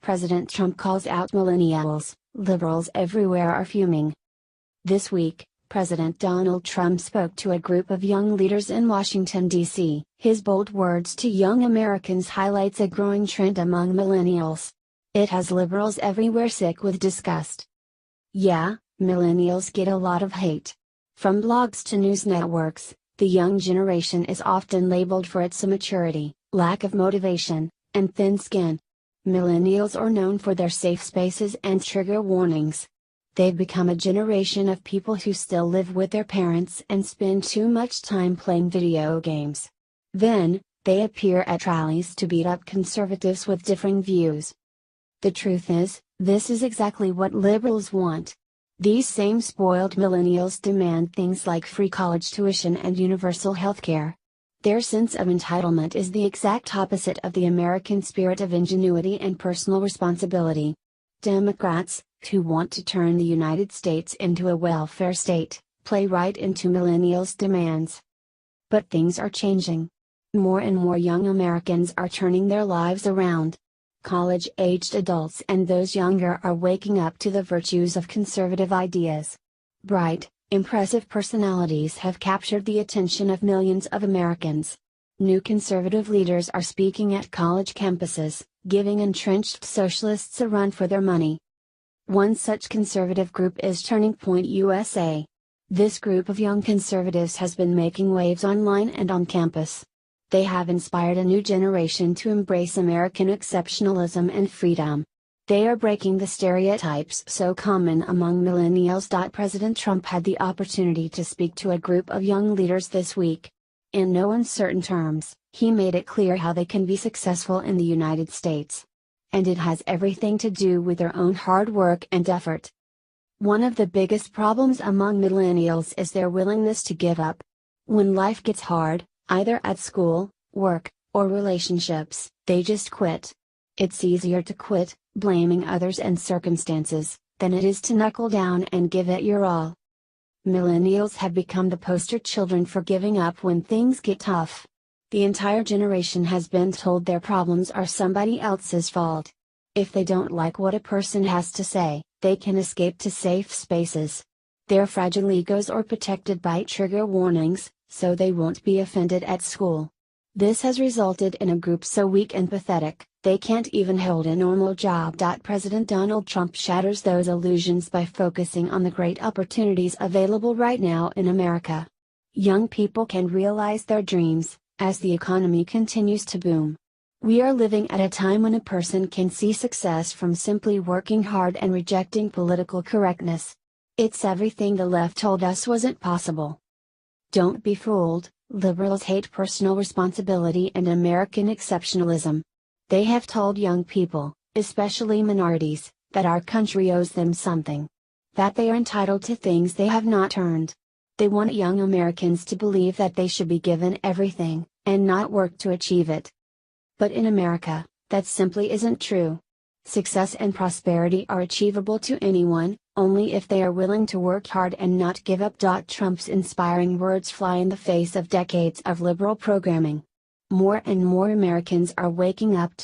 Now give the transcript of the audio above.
President Trump calls out millennials, liberals everywhere are fuming. This week, President Donald Trump spoke to a group of young leaders in Washington, D.C. His bold words to young Americans highlights a growing trend among millennials. It has liberals everywhere sick with disgust. Yeah, millennials get a lot of hate. From blogs to news networks, the young generation is often labeled for its immaturity, lack of motivation, and thin skin. Millennials are known for their safe spaces and trigger warnings. They've become a generation of people who still live with their parents and spend too much time playing video games. Then, they appear at rallies to beat up conservatives with differing views. The truth is, this is exactly what liberals want. These same spoiled millennials demand things like free college tuition and universal healthcare. Their sense of entitlement is the exact opposite of the American spirit of ingenuity and personal responsibility. Democrats, who want to turn the United States into a welfare state, play right into millennials' demands. But things are changing. More and more young Americans are turning their lives around. College-aged adults and those younger are waking up to the virtues of conservative ideas. Bright, impressive personalities have captured the attention of millions of Americans. New conservative leaders are speaking at college campuses, giving entrenched socialists a run for their money. One such conservative group is Turning Point USA. This group of young conservatives has been making waves online and on campus. They have inspired a new generation to embrace American exceptionalism and freedom. They are breaking the stereotypes so common among millennials. President Trump had the opportunity to speak to a group of young leaders this week. In no uncertain terms, he made it clear how they can be successful in the United States. And it has everything to do with their own hard work and effort. One of the biggest problems among millennials is their willingness to give up. When life gets hard, either at school, work, or relationships, they just quit. It's easier to quit, blaming others and circumstances, than it is to knuckle down and give it your all. Millennials have become the poster children for giving up when things get tough. The entire generation has been told their problems are somebody else's fault. If they don't like what a person has to say, they can escape to safe spaces. Their fragile egos are protected by trigger warnings, so they won't be offended at school. This has resulted in a group so weak and pathetic, they can't even hold a normal job. President Donald Trump shatters those illusions by focusing on the great opportunities available right now in America. Young people can realize their dreams, as the economy continues to boom. We are living at a time when a person can see success from simply working hard and rejecting political correctness. It's everything the left told us wasn't possible. Don't be fooled, liberals hate personal responsibility and American exceptionalism. They have told young people, especially minorities, that our country owes them something. That they are entitled to things they have not earned. They want young Americans to believe that they should be given everything, and not work to achieve it. But in America, that simply isn't true. Success and prosperity are achievable to anyone, only if they are willing to work hard and not give up. Trump's inspiring words fly in the face of decades of liberal programming. More and more Americans are waking up